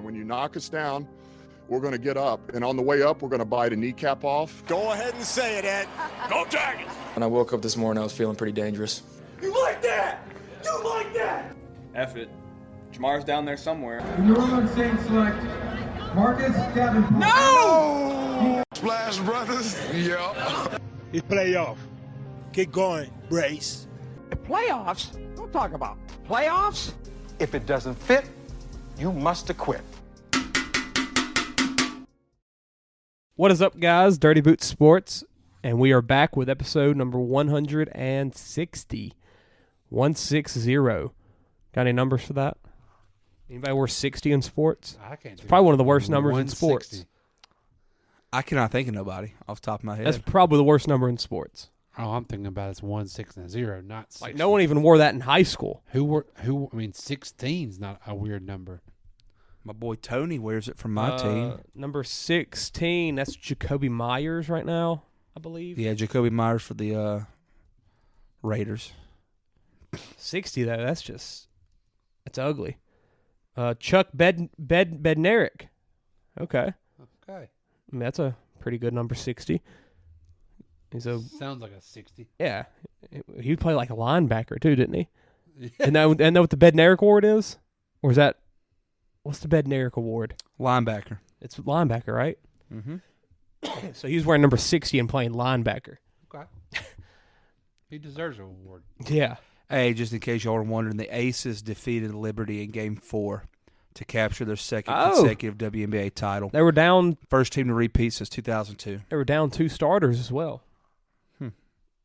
And when you knock us down, we're going to get up. And on the way up, we're going to bite a kneecap off. Go ahead and say it, Ed. Go Tigers! When I woke up this morning, I was feeling pretty dangerous. You like that? You like that? F it. Jamar's down there somewhere. The New Orleans Saints select Marcus Davenport. No! Splash Brothers. Yeah. It's playoff. Keep going, Brace. Playoffs? Don't talk about playoffs. If it doesn't fit, you must acquit. What is up, guys? Dirty Boots Sports, and we are back with episode number 160. 160. Got any numbers for that? Anybody worth 60 in sports? I can't. It's probably one of the worst numbers in sports. I cannot think of nobody off the top of my head. That's probably the worst number in sports. Oh, I'm thinking about it's 160, not 60. Like, no one even wore that in high school. I mean, 16's not a weird number. My boy Tony wears it from my team. Number 16, that's Jacoby Myers right now, I believe. Yeah, Jacoby Myers for the Raiders. 60, though, that's ugly. Chuck Bednarik. Okay. Okay. I mean, that's a pretty good number, 60. Sounds like a 60. Yeah. He would play like a linebacker, too, didn't he? Yeah. And know what the Bednarik Award is? Or is that... What's the Bednarik Award? Linebacker. It's linebacker, right? Mm-hmm. So he's wearing number 60 and playing linebacker. Okay. He deserves an award. Yeah. Hey, just in case y'all are wondering, the Aces defeated Liberty in Game 4 to capture their second consecutive WNBA title. They were down... First team to repeat since 2002. They were down 2 starters as well.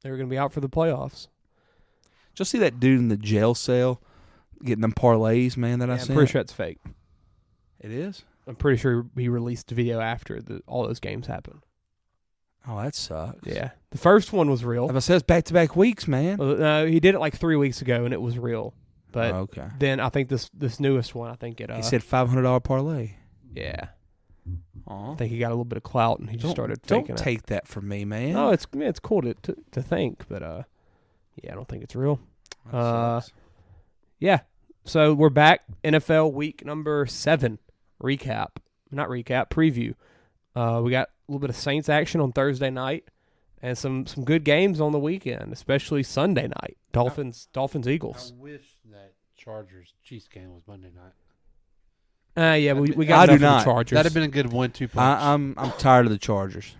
They were going to be out for the playoffs. Just see that dude in the jail cell getting them parlays, man, that I seen? I'm pretty sure that's fake. It is? I'm pretty sure he released the video after all those games happened. Oh, that sucks. Yeah. The first one was real. Like I said, it's back-to-back weeks, man. No, he did it like 3 weeks ago, and it was real. But then I think this newest one, I think it... he said $500 parlay. Yeah. Aww. I think he got a little bit of clout, and he just started faking it. Don't take that from me, man. No, it's cool to think, but yeah, I don't think it's real. Yeah. So we're back. NFL week number 7. Preview. We got a little bit of Saints action on Thursday night and some good games on the weekend, especially Sunday night. Dolphins Eagles. I wish that Chargers-Chiefs game was Monday night. Yeah, we got enough of the Chargers. That'd have been a good 1-2 punch. I'm tired of the Chargers.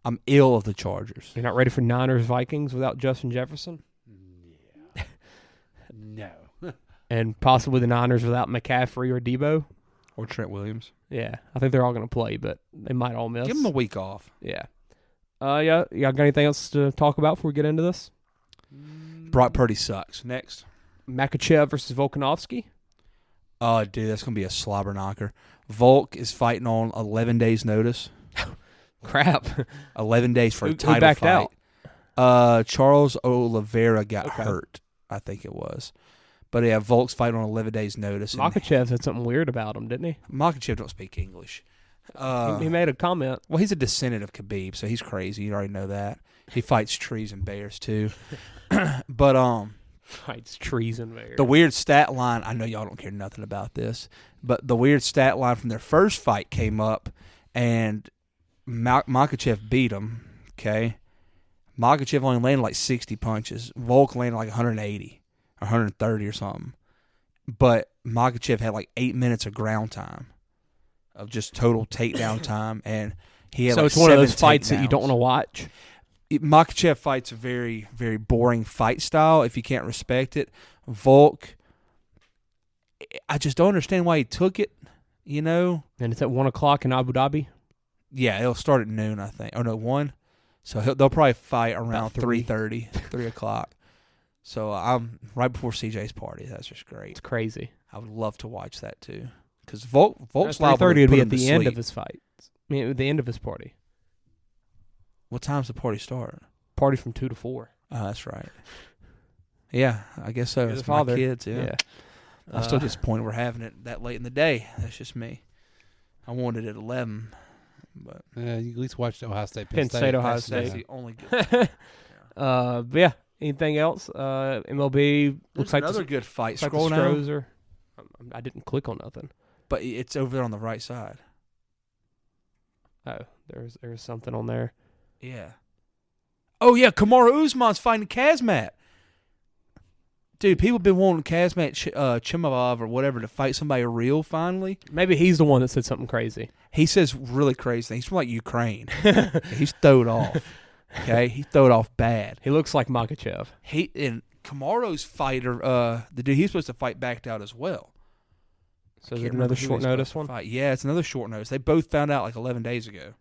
I'm ill of the Chargers. You're not ready for Niners-Vikings without Justin Jefferson? Yeah. No. And possibly the Niners without McCaffrey or Debo? Or Trent Williams. Yeah, I think they're all going to play, but they might all miss. Give them a week off. Yeah. Yeah, y'all got anything else to talk about before we get into this? Brock Purdy sucks. Next. Makachev versus Volkanovski. Oh, dude, that's going to be a slobber knocker. Volk is fighting on 11 days' notice. Crap. 11 days for a title who backed fight. Out? Charles Oliveira got hurt, I think it was. But yeah, Volk's fighting on 11 days' notice. Makachev had something weird about him, didn't he? Makachev don't speak English. He made a comment. Well, he's a descendant of Khabib, so he's crazy. You already know that. He fights trees and bears, too. But fights trees and bears. The weird stat line, I know y'all don't care nothing about this, but the weird stat line from their first fight came up, and Makachev beat him, okay? Makachev only landed like 60 punches. Volk landed like 180 or 130 or something. But Makachev had like 8 minutes of ground time, of just total takedown time, and he had so like it's one of those takedowns. fights that you don't want to watch? Makachev fights a very, very boring fight style if you can't respect it. Volk, I just don't understand why he took it, you know? And it's at 1 o'clock in Abu Dhabi? Yeah, it'll start at noon, I think. Oh, no, 1. So they'll probably fight around 3:30, 3 o'clock. So I'm right before CJ's party. That's just great. It's crazy. I would love to watch that, too. Because Volk's liable 3:30 to would put be him at the to end sleep. of his fight. I mean, at the end of his party. What time's the party start? Party from 2 to 4. Oh, that's right. Yeah, I guess so. You're It's the father. my kids, yeah. I'm still disappointed we're having it that late in the day. That's just me. I wanted it at 11. But you at least watched Ohio State. Penn State, Ohio That's State. the only good. But yeah, anything else? MLB looks like another good fight. Like Scroll the down. Stros are I didn't click on nothing. But it's over there on the right side. Oh, there's something on there. Yeah. Oh, yeah, Kamaru Usman's fighting Kazmat. Dude, people have been wanting Kazmat Chimavov or whatever to fight somebody real finally. Maybe he's the one that said something crazy. He says really crazy things. He's from like Ukraine. He's throwed off. Okay? He throwed off bad. He looks like Makachev. And Kamaru's fighter, the dude he's supposed to fight, backed out as well. So is it another short notice one? Yeah, it's another short notice. They both found out like 11 days ago.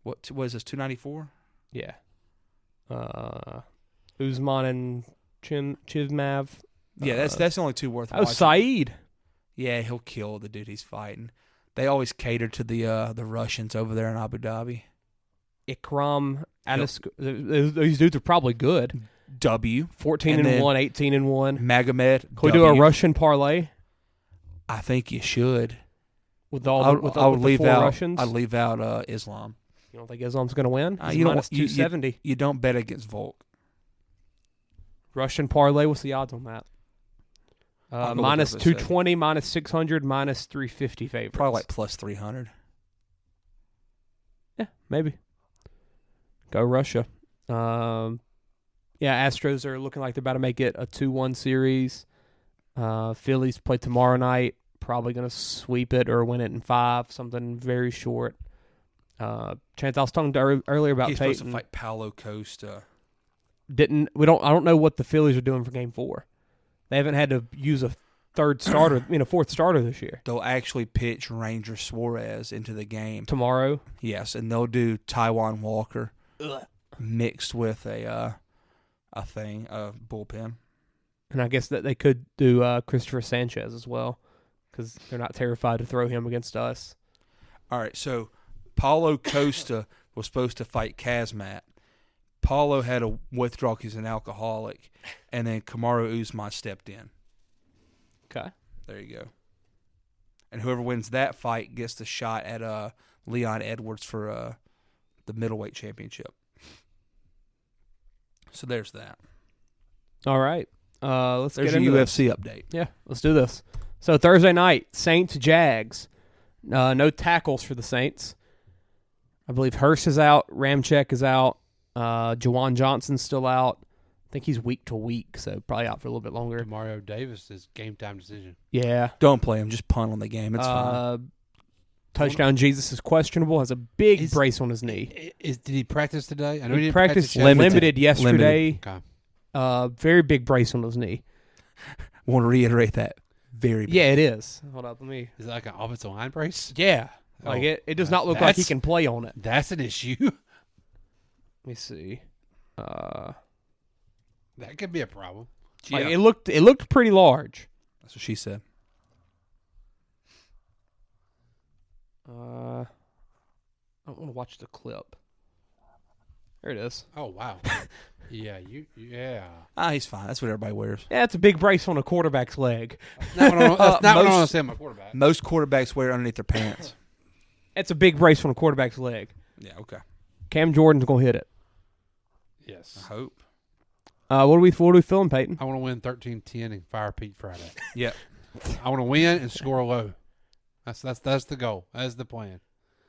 What was this, 294? Yeah. Usman and Chizmav. Yeah, that's the only two worth Oh, watching. Saeed. Yeah, he'll kill the dude he's fighting. They always cater to the Russians over there in Abu Dhabi. Ikram, these dudes are probably good. 14 and 1, 18 and 1. Magomed. Can we do a Russian parlay? I think you should. With all the, I would the leave four out. Russians? I'd leave out Islam. You don't think Islam's going to win? You don't. Minus 270. You don't bet against Volk. Russian parlay. What's the odds on that? Minus 220, minus 600, minus 350 favorites. Probably like plus 300. Yeah, maybe. Go Russia. Yeah, Astros are looking like they're about to make it a 2-1 series. Phillies play tomorrow night. Probably going to sweep it or win it in 5. Something very short. Chance, I was talking to earlier about He's Peyton. supposed to fight Paulo Costa. I don't know what the Phillies are doing for Game 4. They haven't had to use a fourth starter this year. They'll actually pitch Ranger Suarez into the game Tomorrow? Yes, and they'll do Taiwan Walker mixed with a bullpen. And I guess that they could do Christopher Sanchez as well because they're not terrified to throw him against us. All right, so Paulo Costa was supposed to fight Kazmat. Paulo had a withdrawal because he's an alcoholic, and then Kamaru Usman stepped in. Okay. There you go. And whoever wins that fight gets the shot at Leon Edwards for the middleweight championship. So there's that. All right. Let's There's get your into UFC update. Yeah, let's do this. So Thursday night, Saints-Jags. No tackles for the Saints. I believe Hurst is out. Ramczyk is out. Jawan Johnson's still out. I think he's week to week, so probably out for a little bit longer. Mario Davis is game time decision. Yeah. Don't play him. Just punt on the game. It's fine. Touchdown Jesus is questionable. Has a big brace on his knee. Did he practice today? I know he didn't practiced practice limited yesterday. Okay. Very big brace on his knee. Want to reiterate that. Very big. Yeah, it is. Hold up, let me. Is it like an offensive line brace? Yeah. Like it does not look like he can play on it. That's an issue. Let me see. That could be a problem. Like it looked pretty large. That's what she said. I don't want to watch the clip. There it is. Oh wow. Yeah. He's fine. That's what everybody wears. Yeah, it's a big brace on a quarterback's leg. That's not what I want to say. My quarterback. Most quarterbacks wear it underneath their pants. It's a big brace on a quarterback's leg. Yeah. Okay. Cam Jordan's gonna hit it. Yes. I hope. What are we feeling, Peyton? I want to win 13-10 and fire Pete Friday. Yep. I want to win and score low. That's the goal. That's the plan.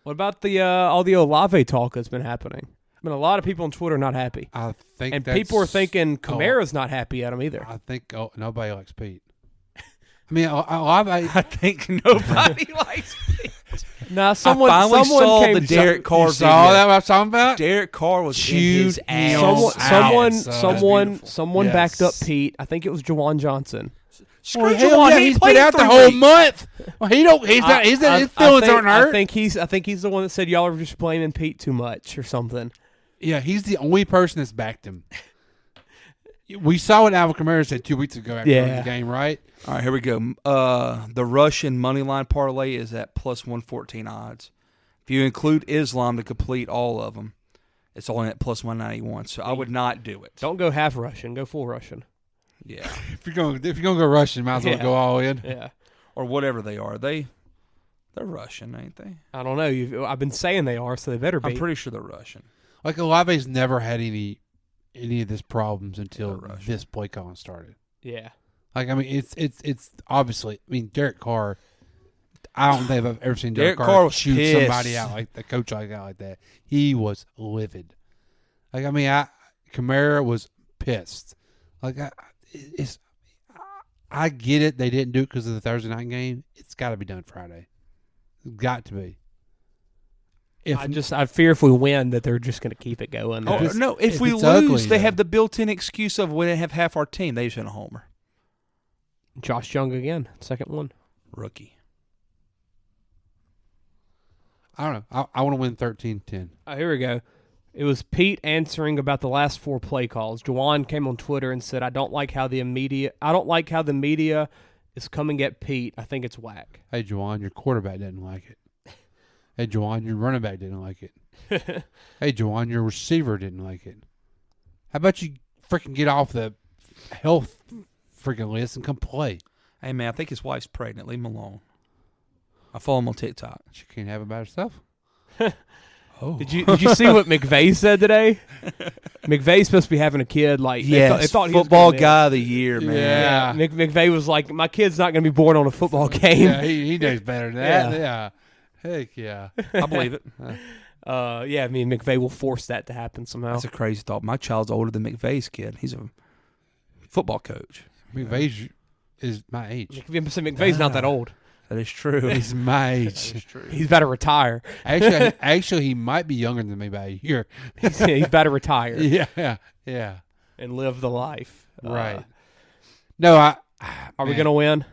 What about the all the Olave talk that's been happening? I mean, a lot of people on Twitter are not happy. I think, and people are thinking Kamara's not happy at him either. I think nobody likes Pete. I mean, Olave. I think nobody likes Pete. Nah, someone saw came the Derek Carr you saw that what I'm talking about? Derek Carr was chewed his ass. Someone backed up Pete. I think it was Jawan Johnson. Screw Jawan. Yeah, he's been out the whole month. Well, he don't. He's not. His feelings aren't hurt. I think he's the one that said y'all are just blaming Pete too much or something. Yeah, he's the only person that's backed him. We saw what Alvin Kamara said 2 weeks ago after the game, right? All right, here we go. The Russian money line parlay is at plus 114 odds. If you include Islam to complete all of them, it's only at plus 191. So I would not do it. Don't go half Russian. Go full Russian. Yeah. If you're gonna go Russian, might as well go all in. Yeah. Or whatever they are. They're Russian, ain't they? I don't know. I've been saying they are, so they better be. I'm pretty sure they're Russian. Like Olave's never had any of these problems until this play calling started. Yeah. Like, I mean, it's obviously. I mean, Derek Carr. I don't think I've ever seen Derek Carr Carr was shoot pissed. somebody out like the coach like that. He was livid. Like, I mean, Kamara was pissed. Like, I get it. They didn't do it because of the Thursday night game. It's got to be done Friday. It's got to be. I fear if we win that they're just going to keep it going. If we lose, ugly, they have the built-in excuse of we didn't have half our team. They just hit a homer. Josh Young again, second one. Rookie. I don't know. I want to win 13-10. Here we go. It was Pete answering about the last 4 play calls. Juwan came on Twitter and said, I don't like how the media is coming at Pete. I think it's whack. Hey, Juwan, your quarterback didn't like it. Hey, Juwan, your running back didn't like it. Hey, Juwan, your receiver didn't like it. How about you freaking get off the health freaking list and come play? Hey, man, I think his wife's pregnant. Leave him alone. I follow him on TikTok. She can't have it by herself. Oh. Did you see what McVay said today? McVay's supposed to be having a kid. Like, yes, they thought he was football gonna guy of the year, man. Yeah. McVay was like, my kid's not going to be born on a football game. Yeah, he knows better than that. Yeah. Heck yeah. I believe it. Yeah, I mean, McVay will force that to happen somehow. That's a crazy thought. My child's older than McVay's kid. He's a football coach. McVay is my age. McVay's not that old. That is true. He's my age. That is true. He's about to retire. Actually, he might be younger than me by a year. He's about to retire. Yeah. And live the life. Right. No, are we going to win?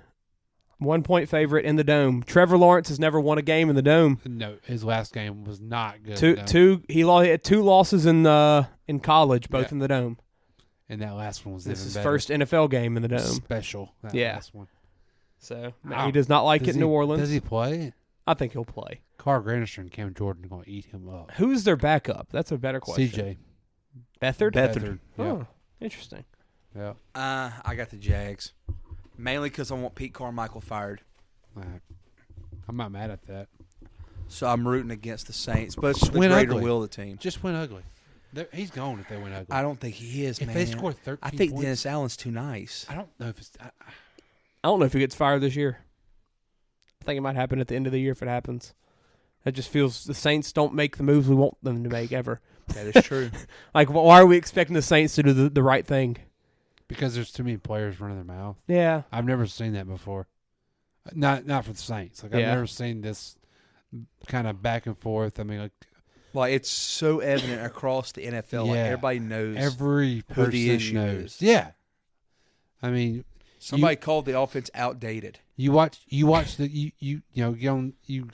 1-point favorite in the Dome. Trevor Lawrence has never won a game in the Dome. No, his last game was not good. He had 2 losses in college, both in the Dome. And that last one was this is his better. first NFL game in the Dome. Special. That last one. So he does not like it in New Orleans. Does he play? I think he'll play. Carl Granister and Cam Jordan are going to eat him up. Who's their backup? That's a better question. CJ. Beathard? Yeah. Oh, interesting. Yeah. I got the Jags. Mainly because I want Pete Carmichael fired. I'm not mad at that. So I'm rooting against the Saints, but it's the win greater ugly. will of the team. Just win ugly. He's gone if they win ugly. I don't think he is, if man. they score 13 I think points, Dennis Allen's too nice. I don't know if it's... I don't know if he gets fired this year. I think it might happen at the end of the year if it happens. That just feels the Saints don't make the moves we want them to make ever. That is true. Like, why are we expecting the Saints to do the right thing? Because there's too many players running their mouth. Yeah. I've never seen that before. Not for the Saints. Like, I've never seen this kind of back and forth. I mean, like it's so evident across the NFL. Like everybody knows. Every who the person issue knows. is. Yeah. I mean, somebody called the offense outdated. You watch the you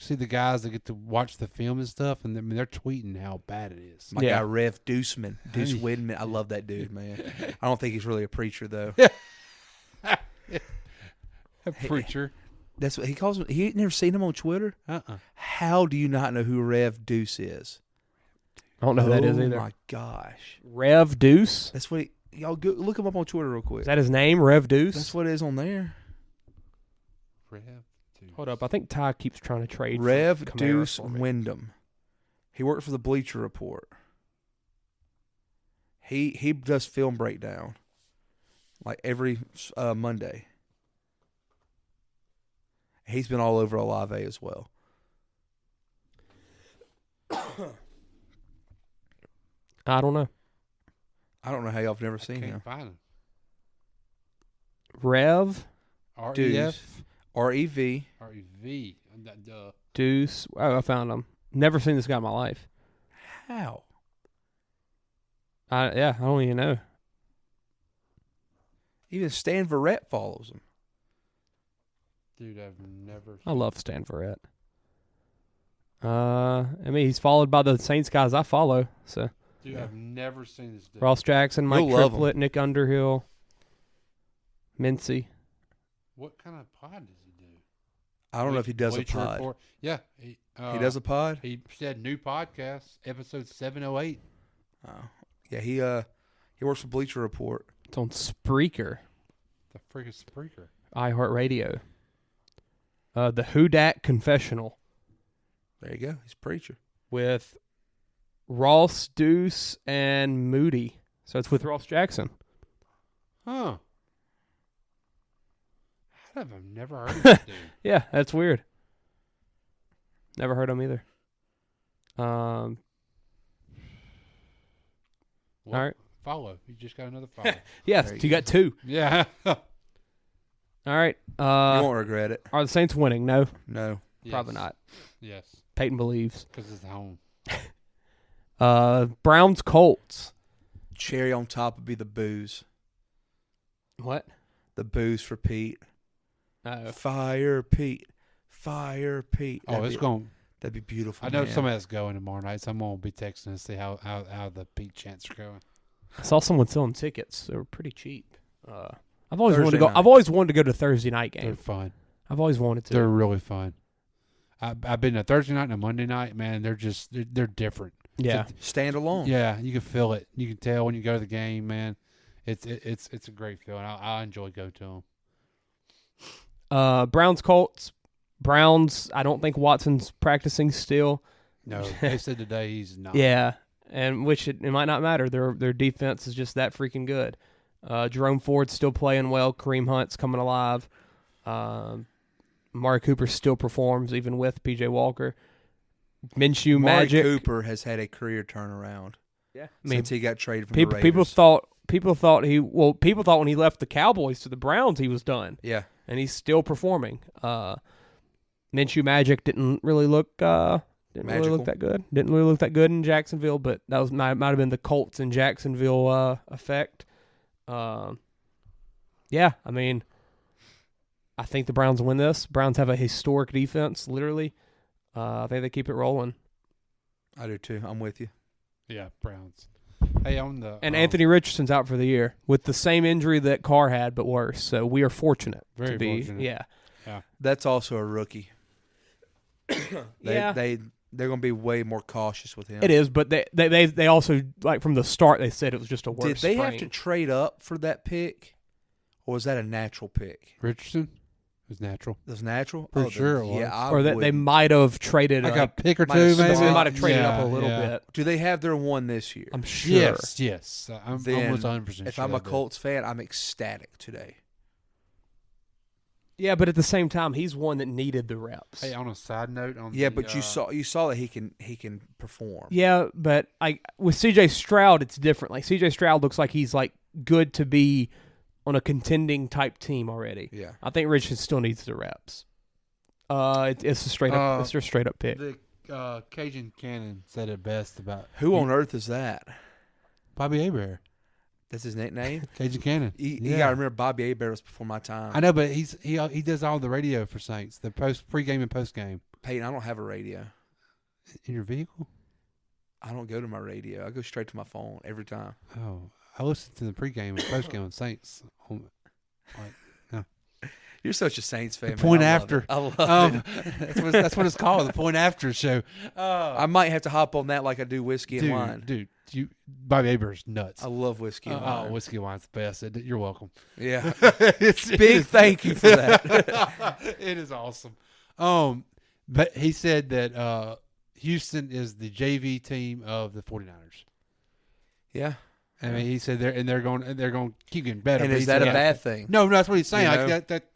see the guys that get to watch the film and stuff, and they're tweeting how bad it is. My guy Rev Deuce Widman, I love that dude, man. I don't think he's really a preacher though. A preacher. That's what he calls him. He ain't never seen him on Twitter. How do you not know who Rev Deuce is? I don't know who that is either. Oh my gosh, Rev Deuce. That's what y'all go look him up on Twitter real quick. Is that his name, Rev Deuce? That's what it is on there. Hold up, I think Ty keeps trying to trade Rev for Deuce for me. Wyndham. He worked for the Bleacher Report. He does film breakdown like every Monday. He's been all over Olave as well. I don't know. I don't know how y'all have never seen him. Find him. Rev R-E-F R-E-V R-E-V. Deuce. Oh, I found him. Never seen this guy in my life. How? I don't even know. Even Stan Verrett follows him. Dude, I've never. I love Stan Verrett. I mean, he's followed by the Saints guys I follow. So. Dude, I've never seen this dude. Ross Jackson, Mike Triplett, Nick Underhill, Mincy. What kind of pod does he do? I don't know if he does a Bleacher pod. Report. Yeah. He does a pod? He said new podcast, episode 708. Oh. Yeah, he works for Bleacher Report. It's on Spreaker. The freaking Spreaker. iHeartRadio. The Who Dat Confessional. There you go. He's a preacher. With Ross, Deuce, and Moody. So it's with Ross Jackson. Huh. I've never heard of that dude. Yeah, that's weird. Never heard him either. Well, all right. Follow. You just got another follow. Yes, you got 2. Yeah. All right. You won't regret it. Are the Saints winning? No, No. probably not. Yes. Peyton believes. Because it's home. Browns Colts. Cherry on top would be the booze. What? The booze for Pete. Uh, Fire Pete. Fire Pete. Oh, it's going. That'd be beautiful. I know man. somebody that's going tomorrow night, so I'm going to be texting and see how the Pete chants are going. I saw someone selling tickets. They were pretty cheap. I've always wanted to Thursday go. night. I've always wanted to go to Thursday night They're game. fun. I've always wanted to. They're really fun. I've been a Thursday night and a Monday night. Man, they're different. Yeah. Stand alone. Yeah, you can feel it. You can tell when you go to the game, man. It's a great feeling. I enjoy going to them. Browns Colts. Browns. I don't think Watson's practicing still. No, they said today he's not. Yeah, and which it might not matter. Their defense is just that freaking good. Jerome Ford's still playing well. Kareem Hunt's coming alive. Amari Cooper still performs even with P.J. Walker. Minshew Amari Magic. Cooper has had a career turnaround. Yeah, Since he got traded from people, the Raiders. people thought when he left the Cowboys to the Browns he was done. Yeah, and he's still performing. Minshew Magic didn't really look that good. Didn't really look that good in Jacksonville, but that might have been the Colts in Jacksonville effect. Yeah, I mean, I think the Browns win this. Browns have a historic defense, literally. I think they keep it rolling. I do too. I'm with you. Yeah, Browns. Hey, on the And Anthony Richardson's out for the year with the same injury that Carr had, but worse. So we are fortunate Very to be. fortunate. Yeah. That's also a rookie. Yeah. They're going to be way more cautious with him. It is, but they also, like, from the start they said it was just a worse Did they have to sprain. trade up for that pick, or was that a natural pick? Richardson was natural. It was natural? For sure it was. Yeah, I Or that they would. might have traded Like a pick or might two, have maybe. They might have traded Yeah, up a little yeah. bit. Do they have their one this year? I'm sure. Yes. I'm Then, almost 100% sure. if I'm a they did. Colts fan, I'm ecstatic today. Yeah, but at the same time, he's one that needed the reps. Hey, on a side note, Yeah, but you saw that he can perform. Yeah, but with C.J. Stroud, it's different. Like, C.J. Stroud looks like he's like good to be on a contending type team already. Yeah. I think Richardson still needs the reps. It's a straight up. It's a straight up pick. The Cajun Cannon said it best about Who on earth is that? Bobby Hebert. That's his nickname? Cajun Cannon. You got to remember, Bobby Hebert was before my time. I know, but he does all the radio for Saints, the pregame and postgame. Peyton, I don't have a radio. In your vehicle? I don't go to my radio. I go straight to my phone every time. Oh, I listen to the pregame and postgame on Saints. You're such a Saints fan. The point man. after. I love it. That's what it's called. The point after show. I might have to hop on that like I do whiskey and wine. Dude, Bobby Hebert's nuts. I love whiskey and wine. Oh, whiskey and wine's the best. You're welcome. Yeah. Big thank you for that. It is awesome. But he said that Houston is the JV team of the 49ers. Yeah. I mean, he said they're going to keep getting better. And But is he that said, a bad thing? No, that's what he's saying. You Like know? that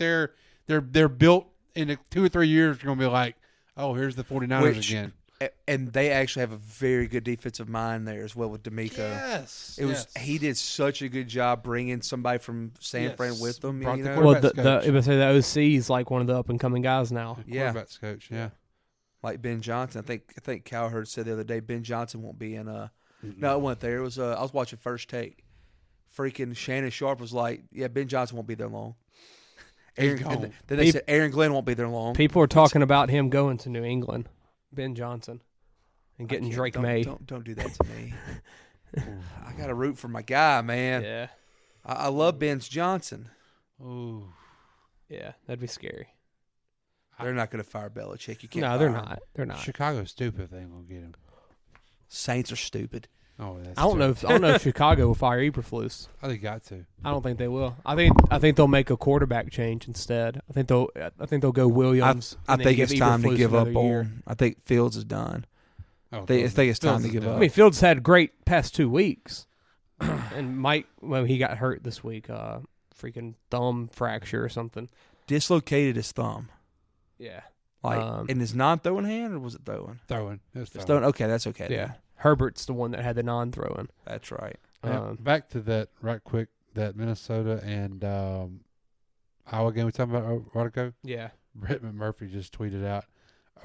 they're built in 2 or 3 years. They're going to be like, oh, here's the 49ers again. And they actually have a very good defensive mind there as well with D'Amico. Yes, He did such a good job bringing somebody from San Fran with them. Brought You the know? Well, quarterback's coach. the OC is like one of the up and coming guys now. Yeah. Quarterback's coach, yeah. Like Ben Johnson. I think Cowherd said the other day Ben Johnson won't be in. No, it wasn't there. It was I was watching First Take. Freaking Shannon Sharp was like, "Yeah, Ben Johnson won't be there long." Then they said Aaron Glenn won't be there long. People are talking about him going to New England, Ben Johnson, and getting Drake May. Don't do that to me. I got to root for my guy, man. Yeah, I love Ben Johnson. Ooh. Yeah, that'd be scary. They're not going to fire Belichick. You can't. No, fire they're him. not. They're not. Chicago's stupid if they ain't going to get him. Saints are stupid. Oh, that's I don't know if Chicago will fire Eberflus. Oh, they got to. I don't think they will. I think they'll make a quarterback change instead. I think they'll go Williams. I and then think give it's time to Eberflus give up another year. on. I think Fields is done. Oh, I think it's time to give up. I mean, Fields had great past 2 weeks, and he got hurt this week. Freaking thumb fracture or something. dislocated his thumb. Yeah. Like in his non-throwing hand, or was it throwing? Throwing. It was throwing. Throwing. Okay, that's okay. Yeah. Then. Herbert's the one that had the non-throwing. That's right. Back to that right quick, that Minnesota and Iowa game we talking about a while ago. Yeah. Brett McMurphy just tweeted out,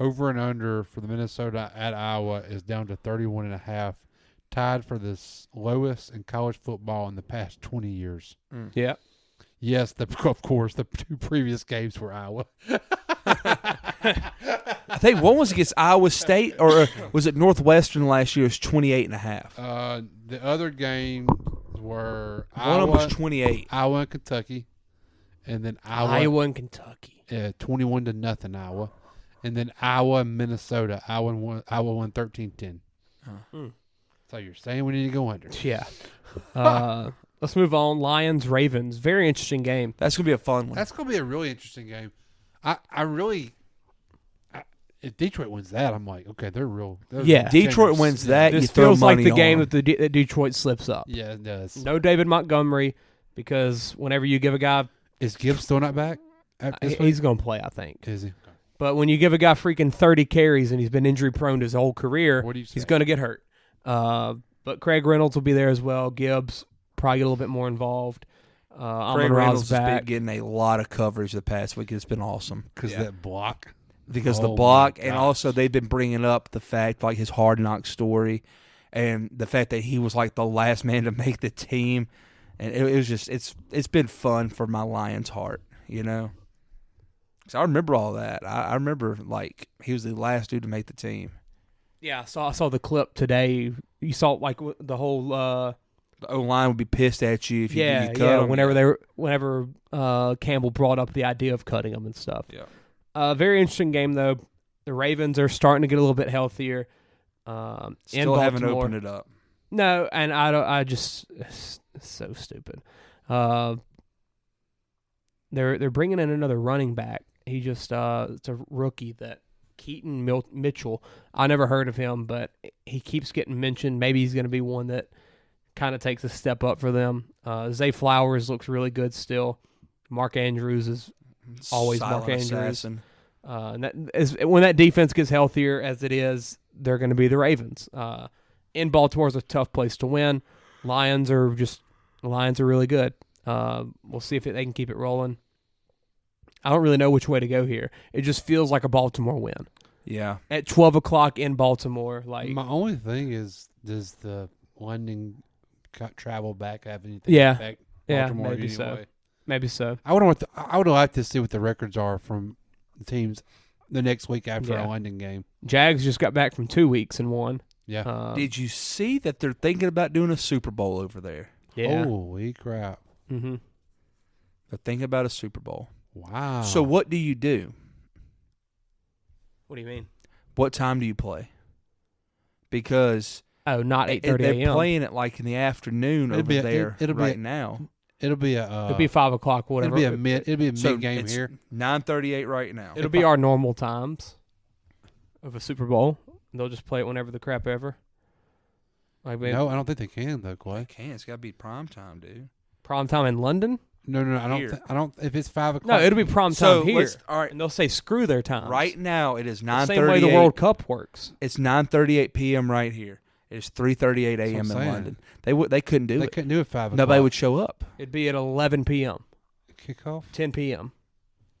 over and under for the Minnesota at Iowa is down to 31.5, tied for the lowest in college football in the past 20 years. Yeah. Yes, of course, the two previous games were Iowa. I think one was against Iowa State, or was it Northwestern last year? It was 28.5. The other games were One of them was 28. Iowa and Kentucky, and then Iowa and Kentucky. 21-0 Iowa, and then Iowa and Minnesota. Iowa won 13-10. So you're saying we need to go under? Yeah. Let's move on. Lions, Ravens. Very interesting game. That's gonna be a fun one. That's gonna be a really interesting game. If Detroit wins that, I'm like, okay, they're real. Yeah, Detroit wins that. This you throw feels like money the game on. that that Detroit slips up. Yeah, it does. No David Montgomery, because whenever you give a guy, Is Gibbs still not back? he's going to play, I think. Is he? But when you give a guy freaking 30 carries and he's been injury prone his whole career, What do you say? he's going to get hurt. But Craig Reynolds will be there as well. Gibbs probably get a little bit more involved. Craig Reynolds has been getting a lot of coverage the past week. It's been awesome. Because that block. Because Oh the my block, and gosh. also they've been bringing up the fact, like his hard knock story, and the fact that he was like the last man to make the team, and it was just it's been fun for my Lions heart, you know. Because I remember all that. I remember like he was the last dude to make the team. Yeah, I saw the clip today. You saw like the whole. The O-line would be pissed at you if you cut him. Whenever Campbell brought up the idea of cutting him and stuff. Yeah. Very interesting game though. The Ravens are starting to get a little bit healthier. Still haven't opened it up. No, and it's so stupid. They're bringing in another running back. He just it's a rookie, that Peyton Mitchell. I never heard of him, but he keeps getting mentioned. Maybe he's going to be one that kind of takes a step up for them. Zay Flowers looks really good still. Mark Andrews is always Silent Mark Andrews. assassin. When that defense gets healthier as it is, they're going to be the Ravens. In Baltimore is a tough place to win. Lions are really good. We'll see if they can keep it rolling. I don't really know which way to go here. It just feels like a Baltimore win. Yeah. At 12 o'clock in Baltimore. My only thing is, does the London travel back have anything Yeah. to affect Yeah, Baltimore maybe anyway? so. Maybe so. I would like to see what the records are from the teams the next week after a London game. Jags just got back from 2 weeks and won. Yeah. Did you see that they're thinking about doing a Super Bowl over there? Yeah. Holy crap. Mm-hmm. They're thinking about a Super Bowl. Wow. So what do you do? What do you mean? What time do you play? Because not 8:30 they're a.m. playing it like in the afternoon It'll be there it'll right be now. It'll be It'll be 5 o'clock, whatever. It'll be a mid So game it's here. 9:38 right now. It'll be our normal times of a Super Bowl. They'll just play it whenever the crap ever. Like No, I don't think they can though, Clay. They can. It's got to be prime time, dude. Prime time in London? No, I don't. Here. I don't. If it's 5 o'clock, No, it'll be prime So time here. let's- all right. And they'll say screw their time. Right now it is The 9:38. same way the World Cup works. It's 9:38 p.m. right here. It's 3:38 a.m. in That's what I'm London. They couldn't do They it. couldn't do it 5 o'clock. Nobody would show up. It'd be at 11 p.m., Kickoff. 10 p.m.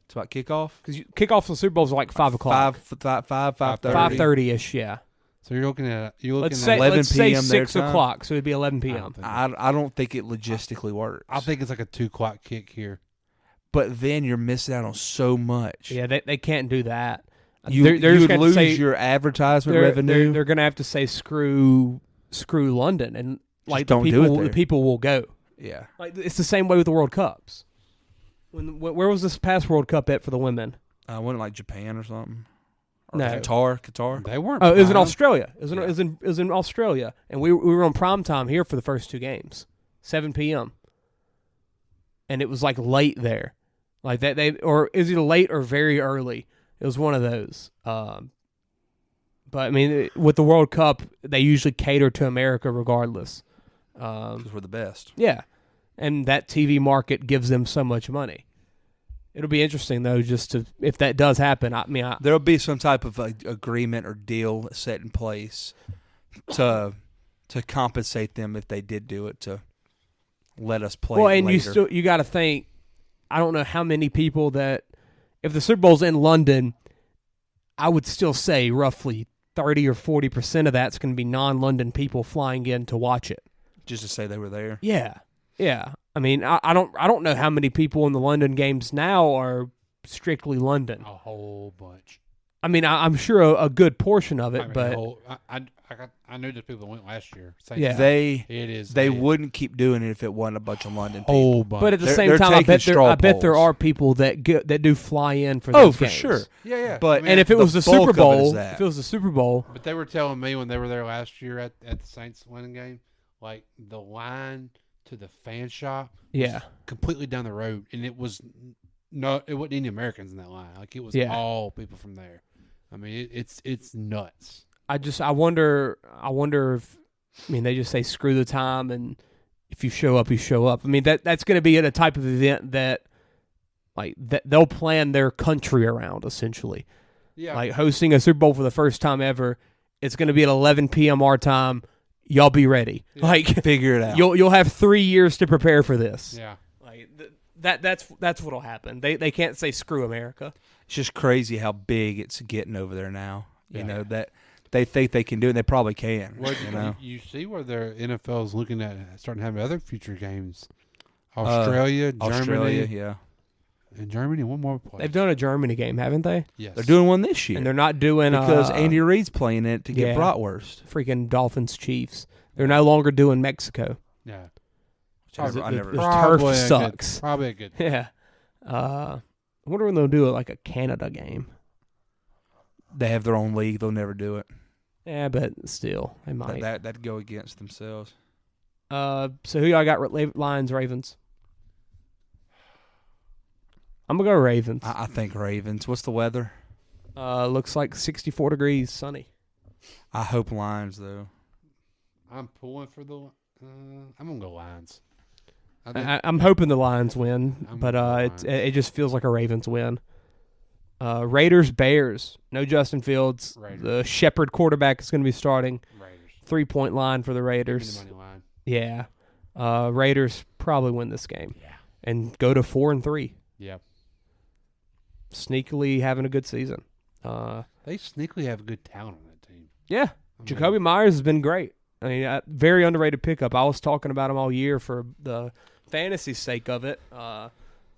It's about kickoff. Because kickoffs in Super Bowls are like 5 o'clock. 5:30. 5:30-ish, yeah. So you're looking at Let's say 11 say p.m. their 6 time. o'clock, so it'd be 11 I p.m. don't think- I don't think it logistically works. I think it's like a 2 o'clock kick here. But then you're missing out on so much. Yeah, they can't do that. You They're just would gonna lose say- your advertisement They're revenue. going to have to say screw London, and like don't the do it people, there. the people will go. Yeah. Like it's the same way with the World Cups. Where was this past World Cup at for the women? Wasn't it like Japan or something? Or No. Qatar. They weren't. Oh, it was in prime. Australia. It was in Australia, and we were on prime time here for the first 2 games, 7 p.m. And it was like late there, like that or is it late or very early? It was one of those. But I mean, with the World Cup, they usually cater to America regardless. Because we're the best. Yeah, and that TV market gives them so much money. It'll be interesting though, just to if that does happen. I mean, There'll be some type of agreement or deal set in place to compensate them if they did do it, to let us play. Well, and later. you got to think. I don't know how many people that if the Super Bowl's in London, I would still say roughly 30 or 40% of that's going to be non-London people flying in to watch it. Just to say they were there. Yeah. I mean, I don't know how many people in the London games now are strictly London. A whole bunch. I mean, I'm sure a good portion of it, but I knew the people that went last year. Yeah. They wouldn't keep doing it if it wasn't a bunch of London people. Whole bunch. But at the They're same time, I taking bet there polls. are people that do fly in for those for games. sure. Yeah. But And if it was the bulk Super of it Bowl, is that. if it was the Super Bowl, But they were telling me when they were there last year at the Saints winning game, like the line to the fan shop was completely down the road, and it wasn't any Americans in that line. Like it was all people from there. I mean, it's nuts. I wonder if they just say screw the time, and if you show up, you show up. I mean that's going to be at a type of event that they'll plan their country around essentially. Yeah. Like hosting a Super Bowl for the first time ever, it's going to be at 11 p.m. our time. Y'all be ready. Yeah. Like figure it out. You'll have 3 years to prepare for this. Yeah. Like that's what'll happen. They can't say screw America. It's just crazy how big it's getting over there now. You know that they think they can do it. And they probably can. Well, you know, you see where their NFL is looking at starting to have other future games. Australia, Germany, yeah. And Germany, one more place. They've done a Germany game, haven't they? Yes. They're doing one this year. And they're not doing because Andy Reid's playing it to get bratwurst. Freaking Dolphins Chiefs. They're no longer doing Mexico. Yeah. The turf sucks. Probably a good. Yeah. I wonder when they'll do it like a Canada game. They have their own league. They'll never do it. Yeah, but still, they might. That'd go against themselves. So who y'all got? Lions, Ravens. I'm gonna go Ravens. I think Ravens. What's the weather? Looks like 64 degrees, sunny. I hope Lions though. I'm pulling for the. I'm gonna go Lions. I'm hoping the Lions win, but it just feels like a Ravens win. Raiders, Bears. No Justin Fields. Raiders. The Shepherd quarterback is going to be starting. Raiders. 3-point line for the Raiders. Give me the money line. Yeah. Raiders probably win this game. Yeah. And go to 4-3. Yep. Sneakily having a good season. They sneakily have good talent on that team. Yeah. Jacoby Myers has been great. I mean, very underrated pickup. I was talking about him all year for the fantasy sake of it. But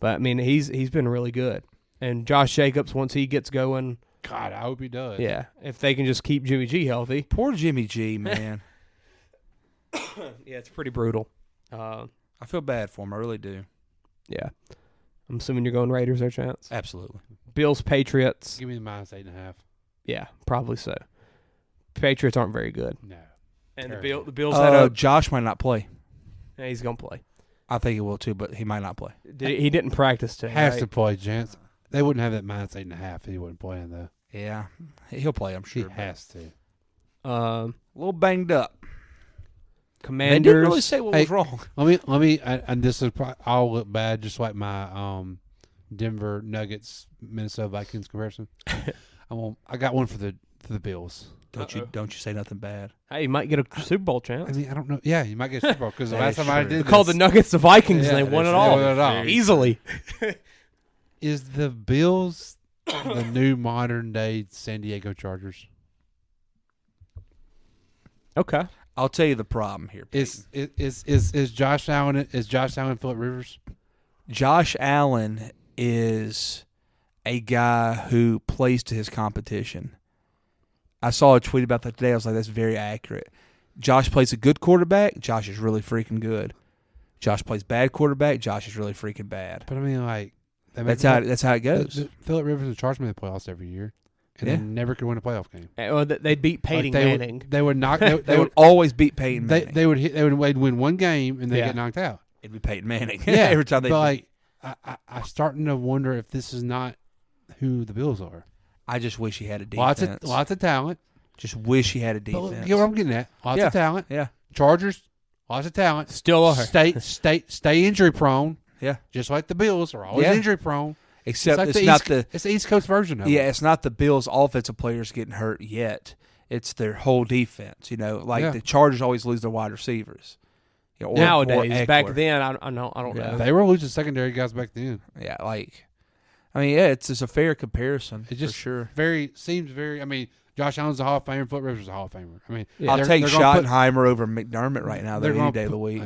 I mean, he's been really good. And Josh Jacobs, once he gets going, God, I hope he does. Yeah, if they can just keep Jimmy G healthy. Poor Jimmy G, man. Yeah, it's pretty brutal. I feel bad for him. I really do. Yeah. I'm assuming you're going Raiders their chance? Absolutely. Bills, Patriots. Give me the -8.5. Yeah, probably so. Patriots aren't very good. No. And the Bills had Josh might not play. Yeah, he's going to play. I think he will too, but he might not play. He didn't practice today. Has to play, gents. They wouldn't have that -8.5 if he wasn't playing, though. Yeah. He'll play, I'm sure. He has to. A little banged up. Commanders. They didn't really say what was wrong. Let me, and this is probably, I'll look bad, just like my Denver Nuggets Minnesota Vikings comparison. I got one for the Bills. Don't you say nothing bad. Hey, you might get a Super Bowl chance. I mean, I don't know. Yeah, you might get a Super Bowl because the last time I did, they called the Nuggets the Vikings and they won it all all easily. Is the Bills the new modern day San Diego Chargers? Okay. I'll tell you the problem here. Is Josh Allen Phillip Rivers? Josh Allen is a guy who plays to his competition. I saw a tweet about that today. I was like, that's very accurate. Josh plays a good quarterback. Josh is really freaking good. Josh plays bad quarterback. Josh is really freaking bad. But I mean, like that's how it goes. Phillip Rivers and Chargers make the playoffs every year, and they never could win a playoff game. Well, they'd beat Peyton Manning. They would knock. They would always beat Peyton Manning. They would win one game and they get knocked out. It'd be Peyton Manning. Yeah, every time they. But like, I'm starting to wonder if this is not who the Bills are. I just wish he had a defense. Lots of talent. Just wish he had a defense. But, you know what I'm getting at? Lots of talent. Yeah. Chargers, lots of talent. Still are. Stay injury prone. Yeah. Just like the Bills are always injury prone. Except like it's not it's the East Coast version of it. it's not the Bills' offensive players getting hurt yet. It's their whole defense. The Chargers always lose their wide receivers. Nowadays, back then, I don't know. They were losing secondary guys back then. Yeah, it's just a fair comparison. It just for sure. seems very. I mean, Josh Allen's a Hall of Famer. Flip Rivers is a Hall of Famer. I mean, I'll take Schottenheimer over McDermott right now. Any day of the week.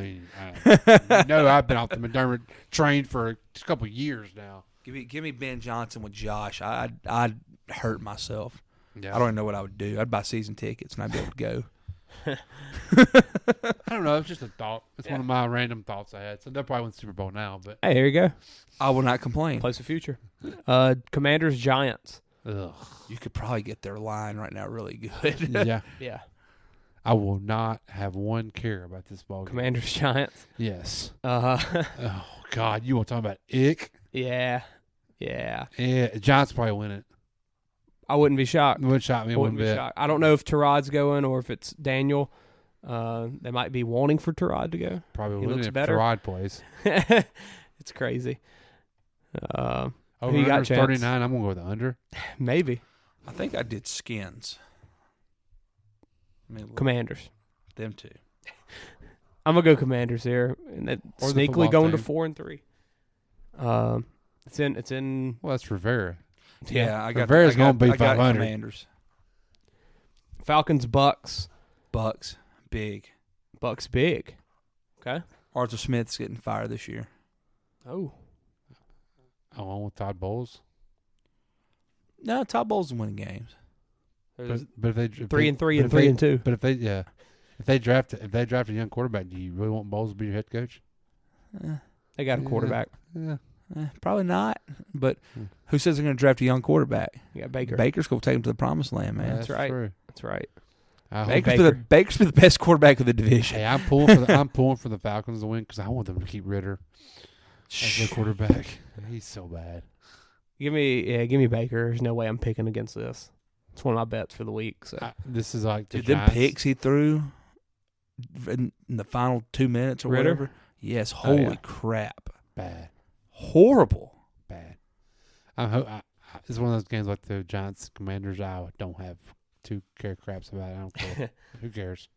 I've been off the McDermott train for a couple of years now. Give me Ben Johnson with Josh. I'd hurt myself. Yeah. I don't even know what I would do. I'd buy season tickets and I'd be able to go. I don't know. It's just a thought. It's one of my random thoughts I had. So they'll probably win the Super Bowl now. But Hey, here you go. I will not complain. Place of future. Commanders, Giants. ugh. You could probably get their line right now really good. Yeah. Yeah. I will not have one care about this ball game. Commanders, Giants. Yes. Uh-huh. Oh, God. You want to talk about ick? Yeah. Yeah. Yeah. Giants probably win it. I wouldn't be shocked. It would shock me one Wouldn't be bit. shocked. I don't know if Tyrod's going or if it's Daniel. They might be wanting for Tyrod to go. Probably He win looks if better. Tyrod plays. It's crazy. Over who you got, under Chance? 39. I'm going to go with the under. Maybe. I think I did Skins. Commanders. Them two. I'm gonna go Commanders here, and then Or the sneakily football going to team. 4-3. It's in. Well, that's Rivera. Yeah, I got Rivera's gonna be I got 500. Commanders. Falcons, Bucks. Bucks. Big. Bucks big. Okay. Arthur Smith's getting fired this year. Oh. I went with Todd Bowles. No, Todd Bowles is winning games. But if they 3-3 and 3-2. But if they draft a young quarterback, do you really want Bowles to be your head coach? They got a quarterback. Yeah. Probably not. But who says they're going to draft a young quarterback? You got Baker. Baker's going to take him to the promised land, man. That's right. True. That's right. Baker's be the best quarterback of the division. Hey, I'm pulling for the Falcons to win because I want them to keep Ritter as their quarterback. He's so bad. Give me Baker. There's no way I'm picking against this. It's one of my bets for the week. So This is like the Dude, them Giants. picks he threw in the final 2 minutes or Ritter? whatever. Yes, holy yeah. crap. Bad. Horrible. Bad. It's one of those games like the Giants Commanders. I don't have two care craps about it. I don't care. Who cares?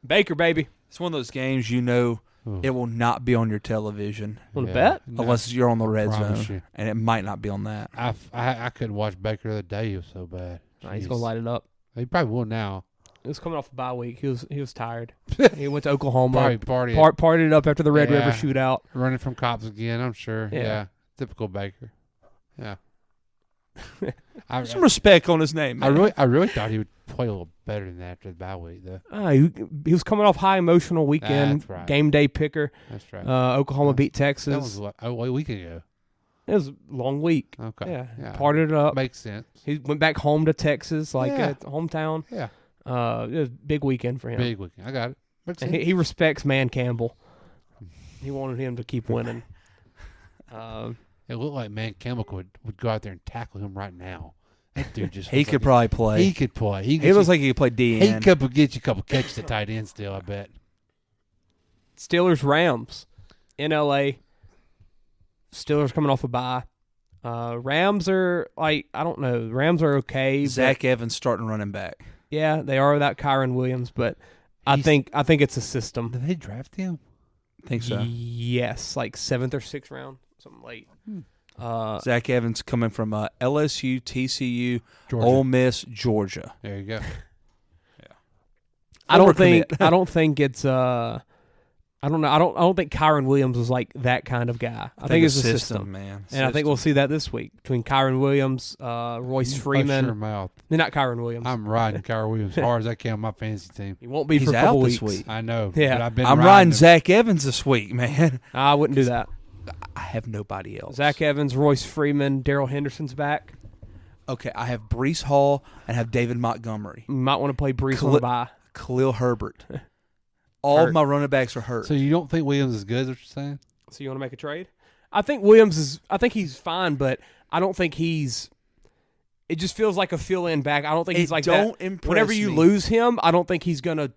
Baker, baby. It's one of those games it will not be on your television Want to bet? unless you're on the red Promise zone, you. and it might not be on that. I couldn't watch Baker the other day. He was so bad. He's gonna light it up. He probably will now. He was coming off a bye week. He was tired. He went to Oklahoma. Probably partying. Partied up after the Red River Yeah. shootout. Running from cops again, I'm sure. Yeah. Yeah. Typical Baker. Yeah. Some respect on his name, man. I really thought he would play a little better than that after the bye week, though. He was coming off high emotional weekend. That's right. Game day picker. That's right. Oklahoma beat Texas. That was a week ago. It was a long week. Okay. Yeah. Partied it up. Makes sense. He went back home to Texas, Yeah. hometown. Yeah. It was a big weekend for him. Big weekend. I got it. Makes And sense. he respects Man Campbell. He wanted him to keep winning. It looked like Man Campbell would go out there and tackle him right now. That dude just He looks could like probably play. He could play. He looks like he could play DN. He could get you a couple catches at tight end still, I bet. Steelers Rams in LA. Steelers coming off a bye. Rams are I don't know. Rams are okay. Zach Evans starting running back. Yeah, they are without Kyron Williams, but I think it's a system. Did they draft him? I think so. Yes, like 7th or 6th round, something late. Zach Evans coming from LSU, TCU, Georgia. Ole Miss, Georgia. There you go. I don't Overcommit. think it's I don't know. I don't think Kyron Williams was like that kind of guy. I think it's a system, man. And I think we'll see that this week between Kyron Williams, Royce Freeman. Your mouth. They're not Kyron Williams. I'm riding Kyron Williams as hard as I can on my fantasy team. He won't be He's for a couple out this weeks. week. I know. Yeah. But I'm riding Zach Evans this week, man. I wouldn't do that. I have nobody else. Zach Evans, Royce Freeman, Daryl Henderson's back. Okay, I have Breece Hall and have David Montgomery. You might want to play Breece on the bye. Khalil Herbert. All of my running backs are hurt. So you don't think Williams is good, is what you're saying? So you want to make a trade? I think Williams is. I think he's fine, but I don't think he's. It just feels like a fill-in back. I don't think he's like don't that. impress Whenever you me. lose him, I don't think he's gonna.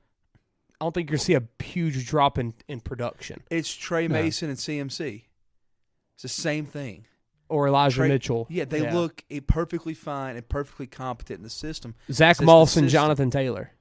I don't think you're gonna see a huge drop in production. It's Trey Mason and CMC. It's the same thing. or Elijah Mitchell. Yeah, they look perfectly fine and perfectly competent in the system. Zach Moss and Jonathan Taylor.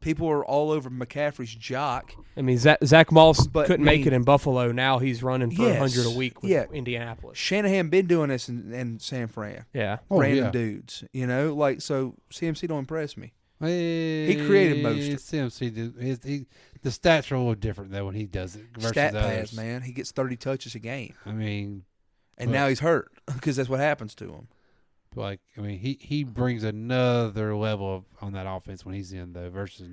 People are all over McCaffrey's jock. I mean, Zach Moss couldn't make it in Buffalo. Now he's running for 100 a week with Indianapolis. Shanahan been doing this in San Fran. Yeah. Random dudes. You know, like, so CMC don't impress me. He created most. CMC, the stats are a little different, though, when he does it. Stat pads, man. He gets 30 touches a game. I mean. And now he's hurt because that's what happens to him. Like, I mean, he brings another level on that offense when he's in, though, versus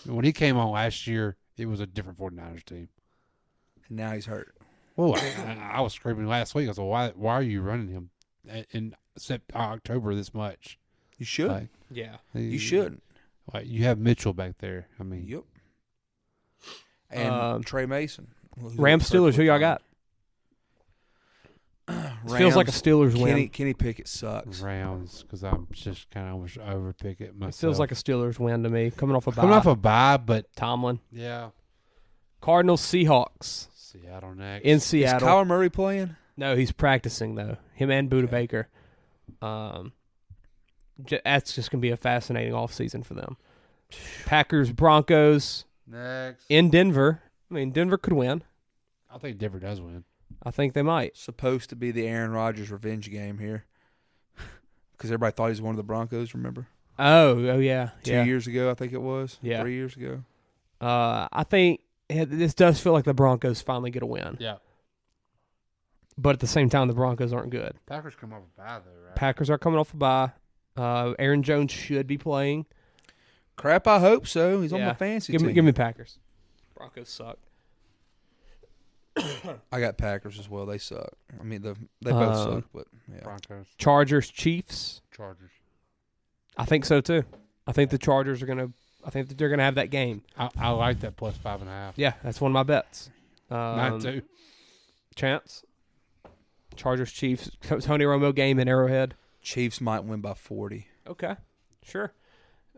when he came on last year, it was a different 49ers team. And now he's hurt. Well, I was screaming last week. I was like, why are you running him in October this much? You should. Like, yeah. You shouldn't. Like, you have Mitchell back there. I mean. Yep. And Trey Mason. Rams Steelers, who y'all got? Rams, feels like a Steelers win. Kenny Pickett sucks. Rams, because I'm just kind of almost over Pickett myself. It feels like a Steelers win to me. Coming off a bye, but Tomlin. Yeah. Cardinals, Seahawks. Seattle next. In Seattle. Is Kyler Murray playing? No, he's practicing though. Him and Budda Baker. That's just gonna be a fascinating offseason for them. Packers, Broncos. Next. In Denver. I mean, Denver could win. I think Denver does win. I think they might. Supposed to be the Aaron Rodgers revenge game here. Because everybody thought he was one of the Broncos, remember? Oh yeah. 2 years ago, I think it was. Yeah. 3 years ago. I think this does feel like the Broncos finally get a win. Yeah. But at the same time, the Broncos aren't good. Packers come off a bye, though, right? Packers are coming off a bye. Aaron Jones should be playing. Crap, I hope so. He's on my fantasy team. Give me Packers. Broncos suck. I got Packers as well. They suck. I mean, they both suck, but yeah. Broncos. Chargers, Chiefs. Chargers. I think so too. I think the Chargers are gonna. I think that they're gonna have that game. I like that plus 5.5. Yeah, that's one of my bets. Mine too. Chance. Chargers, Chiefs. Tony Romo game in Arrowhead. Chiefs might win by 40. Okay, sure.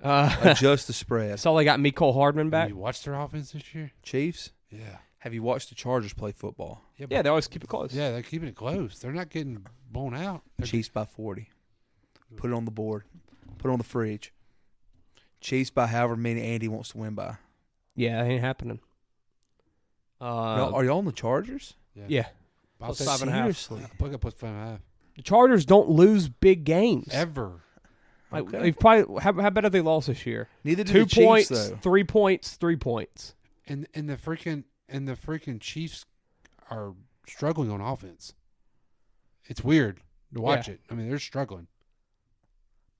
Adjust the spread. Saw they got Mecole Hardman back. Have you watched their offense this year? Chiefs? Yeah. Have you watched the Chargers play football? Yeah, they always keep it close. Yeah, they're keeping it close. They're not getting blown out. Chiefs by 40. Put it on the board. Put it on the fridge. Chiefs by however many Andy wants to win by. Yeah, it ain't happening. Are y'all on the Chargers? Yeah. Plus 5.5. Seriously? Plus 5.5. The Chargers don't lose big games. Ever. Like, they've probably how bad have they lost this year? Neither did 2 the Chiefs, points, though. 3 points, 3 points. And the freaking Chiefs are struggling on offense. It's weird to watch it. I mean, they're struggling.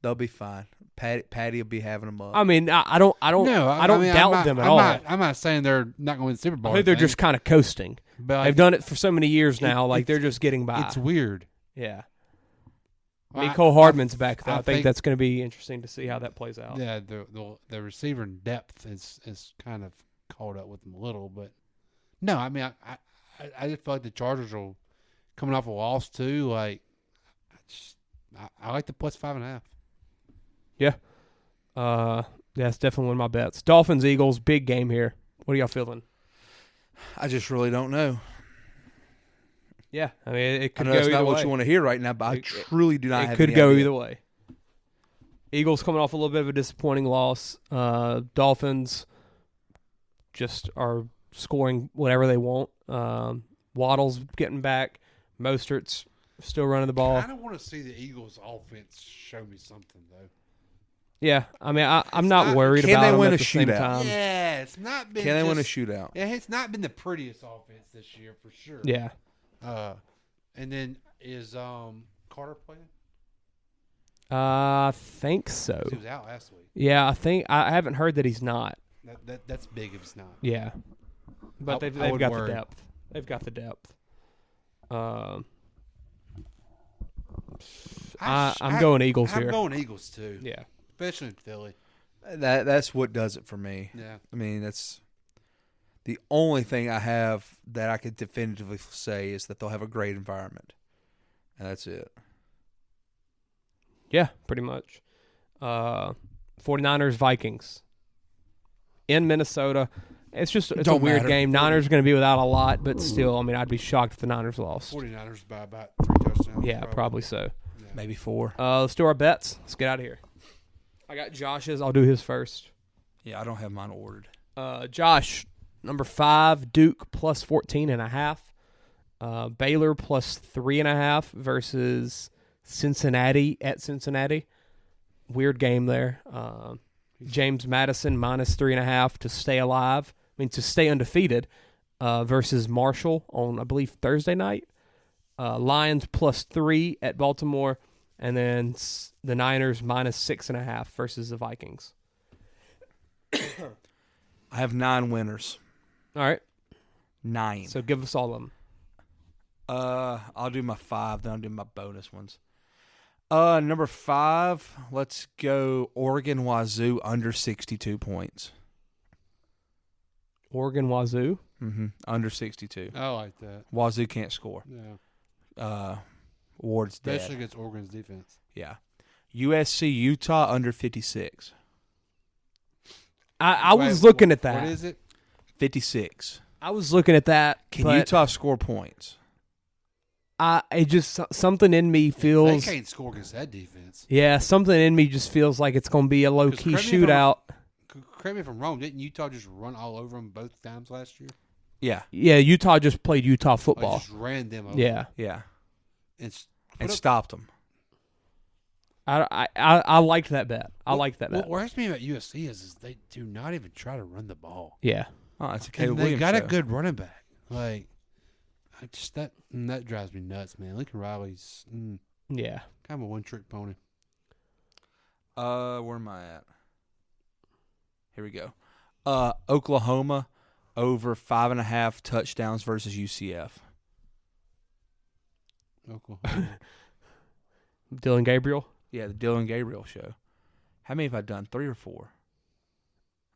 They'll be fine. Patty will be having them up. I mean, I don't doubt them at all. I'm not saying they're not going to win the Super Bowl. I think they're just kind of coasting. But they've done it for so many years now. Like they're just getting by. It's weird. Yeah. Mecole Hardman's back though. I think that's going to be interesting to see how that plays out. Yeah, the receiver depth is kind of caught up with them a little, but no, I mean I just feel like the Chargers are coming off a loss too. Like I like the plus 5.5. Yeah. That's definitely one of my bets. Dolphins, Eagles, big game here. What are y'all feeling? I just really don't know. Yeah, I mean it could I know go that's either not way. what you want to hear right now, but I truly do not have It could any go idea. either way. Eagles coming off a little bit of a disappointing loss. Dolphins just are scoring whatever they want. Waddle's getting back. Mostert's still running the ball. I kind of want to see the Eagles' offense show me something though. Yeah, I mean I'm not worried about them at the same time. Yeah, it's not been. Can they win a shootout? Yeah, it's not been the prettiest offense this year for sure. Yeah. And then is Carter playing? I think so. He was out last week. Yeah, I haven't heard that he's not. That's big if he's not. Yeah, but they've got the depth. They've got the depth. I'm going Eagles here. I'm going Eagles too. Yeah, especially in Philly. That's what does it for me. Yeah, I mean that's the only thing I have that I could definitively say is that they'll have a great environment, and that's it. Yeah, pretty much. 49ers, Vikings in Minnesota. It's a Don't weird matter. game. Niners are going to be without a lot, but still, I mean, I'd be shocked if the Niners lost. 49ers by about 3 touchdowns. Yeah, probably so. Maybe 4. Let's do our bets. Let's get out of here. I got Josh's. I'll do his first. Yeah, I don't have mine ordered. Josh, number 5, Duke plus 14.5. Baylor plus 3.5 versus Cincinnati at Cincinnati. Weird game there. James Madison minus 3.5 to stay alive. To stay undefeated versus Marshall on, I believe, Thursday night. Lions plus 3 at Baltimore. And then the Niners minus 6.5 versus the Vikings. I have 9 winners. All right. 9. So give us all of them. I'll do my 5, then I'll do my bonus ones. Number 5, let's go Oregon Wazoo under 62 points. Oregon Wazoo? Mm-hmm. Under 62. I like that. Wazoo can't score. Yeah. Ward's dead. Especially against Oregon's defense. Yeah. USC Utah under 56. I was looking at that. What is it? 56. I was looking at that. Can but Utah score points? it just something in me feels. They can't score against that defense. Yeah, something in me just feels like it's going to be a low key shootout. Correct me if I'm wrong. Didn't Utah just run all over them both times last year? Yeah. Yeah, Utah just played Utah Or football. just ran them over. Yeah. Yeah. And Stopped them. I liked that bet. I liked that bet. What worries me about USC is they do not even try to run the ball. Yeah. Oh, it's a And Caleb they Williams got show. a good running back. Like, that drives me nuts, man. Lincoln Riley's Yeah. kind of a one-trick pony. Where am I at? Here we go. Oklahoma over 5.5 touchdowns versus UCF. Oklahoma. Dylan Gabriel. Yeah, the Dylan Gabriel show. How many have I done? 3 or 4?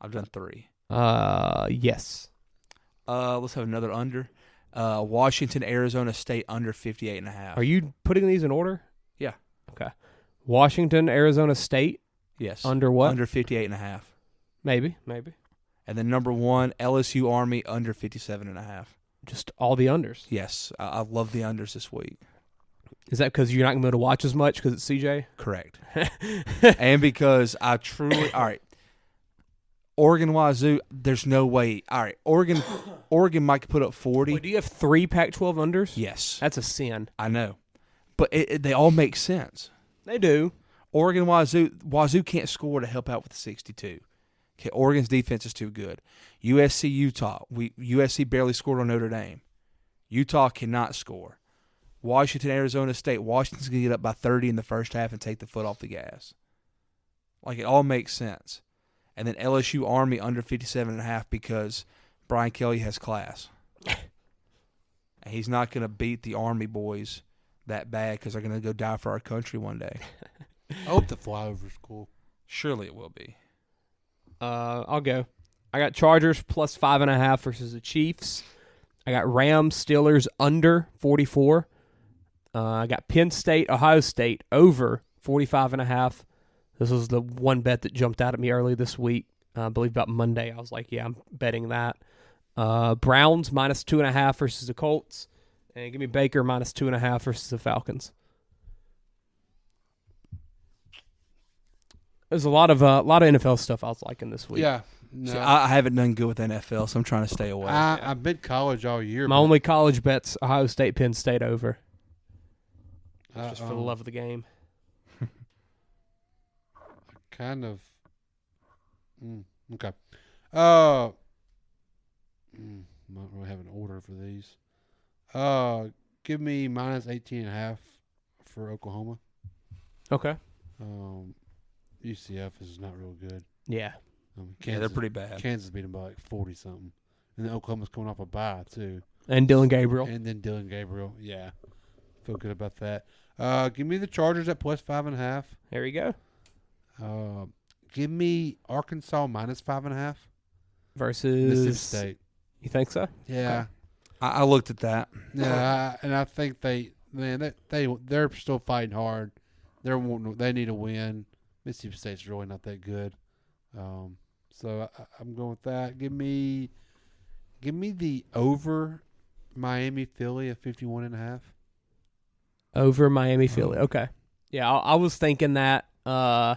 I've done 3. Yes. Let's have another under. Washington, Arizona State under 58.5. Are you putting these in order? Yeah. Okay. Washington, Arizona State. Yes. Under what? Under 58.5. Maybe. And then number 1, LSU Army under 57.5. Just all the unders. Yes, I love the unders this week. Is that because you're not going to be able to watch as much because it's CJ? Correct. And because I truly, all right, Oregon Wazoo, there's no way. All right, Oregon might put up 40. Wait, do you have 3 Pac-12 unders? Yes. That's a sin. I know. But they all make sense. They do. Oregon Wazoo can't score to help out with the 62. Okay, Oregon's defense is too good. USC Utah, USC barely scored on Notre Dame. Utah cannot score. Washington Arizona State, Washington's going to get up by 30 in the first half and take the foot off the gas. Like, it all makes sense. And then LSU Army under 57.5 because Brian Kelly has class. And he's not going to beat the Army boys that bad because they're going to go die for our country one day. I hope the flyover's cool. Surely it will be. I'll go. I got Chargers plus 5.5 versus the Chiefs. I got Rams, Steelers under 44. I got Penn State, Ohio State over 45.5. This was the one bet that jumped out at me early this week. I believe about Monday. I was like, yeah, I'm betting that. Browns minus 2.5 versus the Colts. And give me Baker minus 2.5 versus the Falcons. There's a lot of NFL stuff I was liking this week. Yeah. No. See, I haven't done good with NFL, so I'm trying to stay away. I've been college all year. My only college bet's Ohio State, Penn State over. Just for the love of the game. Kind of. Okay. Not really have an order for these. Give me minus 18.5 for Oklahoma. Okay. UCF is not real good. Yeah. Yeah, they're pretty bad. Kansas beat them by like 40 something, and then Oklahoma's coming off a bye too. And Dylan Gabriel. Yeah, feel good about that. Give me the Chargers at plus 5.5. There you go. Give me Arkansas minus 5.5 versus Mississippi State. You think so? Yeah, I looked at that. Yeah, and I think they're still fighting hard. They need a win. Mississippi State's really not that good. So I'm going with that. Give me the over Miami Philly at 51.5. Over Miami Philly. Okay. Yeah, I was thinking that. I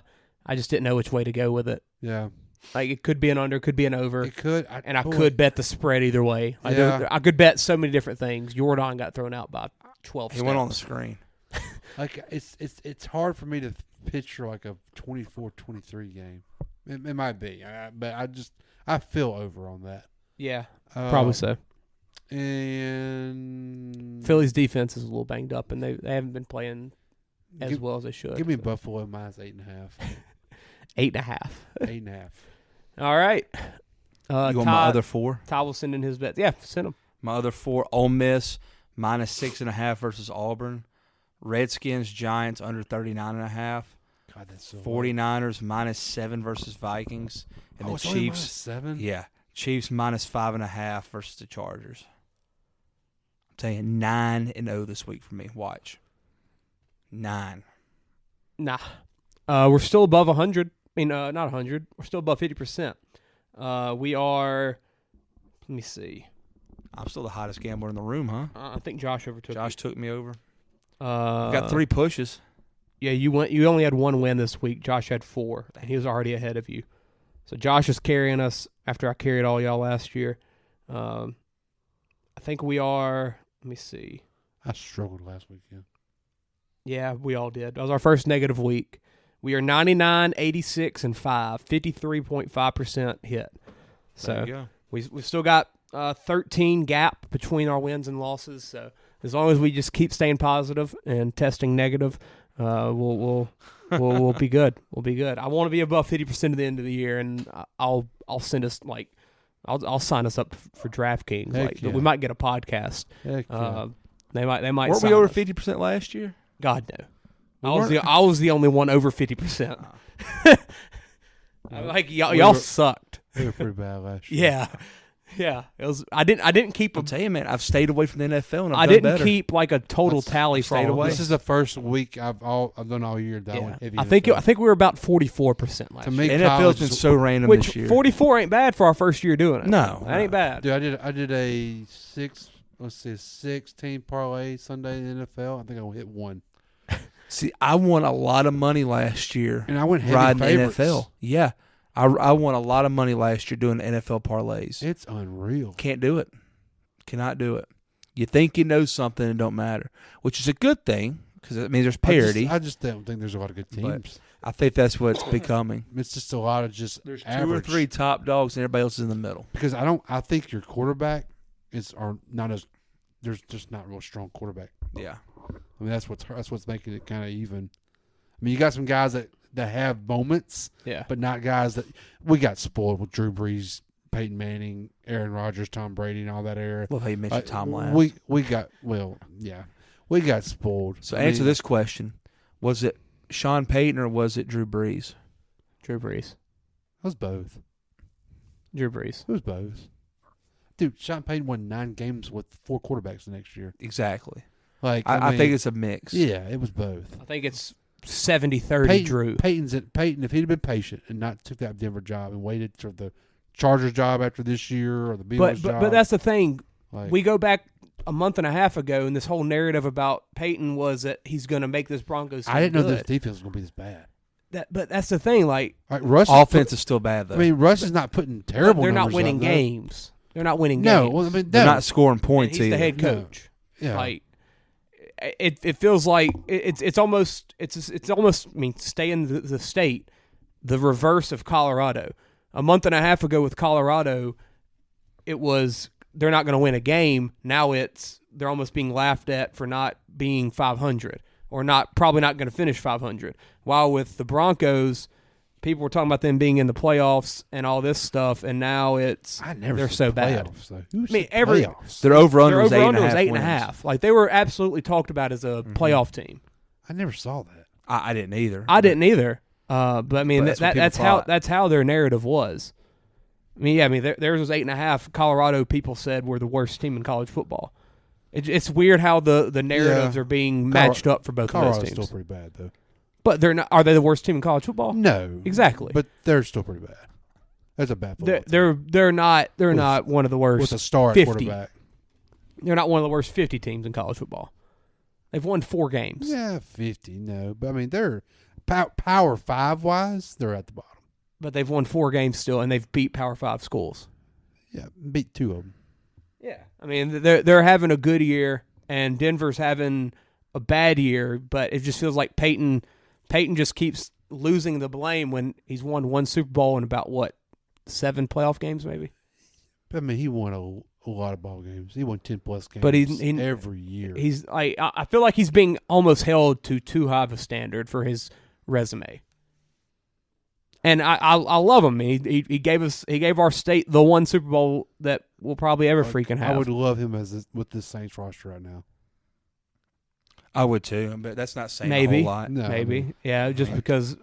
just didn't know which way to go with it. Yeah. Like it could be an under, could be an over. It could. I could bet the spread either way. I could bet so many different things. Jordan got thrown out by 12 He went on the screen. Like it's hard for me to picture like a 24-23 game. It might be, but I feel over on that. Yeah, probably so. And Philly's defense is a little banged up, and they haven't been playing as well as they should. Give me Buffalo minus 8.5. 8.5. 8.5. All right. You want my other 4? Ty will send in his bets. Yeah, send them. My other 4, Ole Miss minus 6.5 versus Auburn. Redskins, Giants under 39.5. God, that's so 49ers minus 7 versus Vikings. And the it's only Chiefs. minus 7? Yeah. Chiefs minus 5.5 versus the Chargers. I'm telling you, 9-0 this week for me. Watch. 9. Nah. We're still above 100. I mean, not 100. We're still above 50%. We are, let me see. I'm still the hottest gambler in the room, huh? I think Josh overtook Josh took me over. you. Got 3 pushes. Yeah, you only had 1 win this week. Josh had 4, and he was already ahead of you. So Josh is carrying us after I carried all y'all last year. I think we are, let me see. I struggled last weekend. Yeah, we all did. That was our first negative week. We are 99, 86, and 5, 53.5% hit. So There you go. we've still got 13 gap between our wins and losses. So as long as we just keep staying positive and testing negative, we'll be good. We'll be good. I want to be above 50% at the end of the year, and I'll send us I'll sign us up for DraftKings. Heck yeah. We might get a podcast. Heck yeah. They might. Weren't sign we over us. 50% last year? God no. I was the only one over 50%. Like y'all sucked. They were pretty bad last year. Yeah. Yeah, it was. I didn't keep. I'll tell you, man. I've stayed away from the NFL, and I didn't keep like a total tally for all of away. This is the first week I've done all year that one. I think we were about 44% last To year. me, NFL's been so random Which this year. 44 ain't bad for our first year doing it. No, that ain't bad. Dude, I did a 16 parlay Sunday in the NFL. I think I hit 1. See, I won a lot of money last year, And I went heavy riding favorites. NFL. Yeah, I won a lot of money last year doing NFL parlays. It's unreal. Can't do it. Cannot do it. You think you know something and it don't matter, which is a good thing because it means there's parity. I just don't think there's a lot of good teams. I think that's what it's becoming. It's just a lot of just There's average. 2 or 3 top dogs and everybody else is in the middle. Because I think your quarterback are not as there's just not real strong quarterback. Yeah. I mean that's what's making it kind of even. I mean you got some guys that have moments, Yeah. but not guys that we got spoiled with Drew Brees, Peyton Manning, Aaron Rodgers, Tom Brady, and all that era. Love how you mentioned Tom last. We got spoiled. So answer this question: was it Sean Payton or was it Drew Brees? Drew Brees. It was both. Drew Brees. It was both. Dude, Sean Payton won 9 games with 4 quarterbacks the next year. Exactly. Like I think it's a mix. Yeah, it was both. I think it's 70-30 Drew. Peyton, if he'd have been patient and not took that Denver job and waited for the Chargers job after this year or the Bills job. But that's the thing. Like, We go back a month and a half ago, and this whole narrative about Peyton was that he's going to make this Broncos team I didn't know good. this defense was going to be this bad. But that's the thing. Like Russ Offense is still bad though. I mean, Russ is not putting terrible. they're not numbers winning up, though. games. They're not winning No, games. well, I mean, They're no. not scoring And points he's either. the head coach. Yeah. Like it feels like it's almost I mean, stay in the state, the reverse of Colorado. A month and a half ago with Colorado, it was they're not going to win a game. Now they're almost being laughed at for not being 500 or probably not going to finish 500. While with the Broncos, people were talking about them being in the playoffs and all this stuff, and now they're so bad. Though. I mean, playoffs? Their over-under was their 8.5 over-under was 8.5. wins. Like they were absolutely talked about as a playoff team. I never saw that. I didn't either. I didn't either. But I mean, But that's what that's people how their narrative was. I mean, theirs was 8.5. Colorado people said were the worst team in college football. It's weird how the narratives are being matched up for both of Colorado's those teams. still pretty bad though. But they're not. Are they the worst team in college football? No, Exactly. But they're still pretty bad. That's a bad football team. They're not one of the worst. With a star at 50. quarterback. They're not one of the worst 50 teams in college football. They've won 4 games. Yeah, 50. No, but I mean they're Power 5 wise. They're at the bottom. But they've won 4 games still, and they've beat Power 5 schools. Yeah, beat 2 of them. Yeah, I mean they're having a good year, and Denver's having a bad year. But it just feels like Peyton just keeps losing the blame when he's won 1 Super Bowl in about 7 playoff games, maybe. I mean, he won a lot of ball games. He won 10-plus games. But every year. He's I feel like he's being almost held to too high of a standard for his resume. And I love him. He gave our state the 1 Super Bowl that we'll probably ever freaking have. I would love him with this Saints roster right now. I would too, but that's not saying maybe, a whole lot. No, maybe, yeah, just because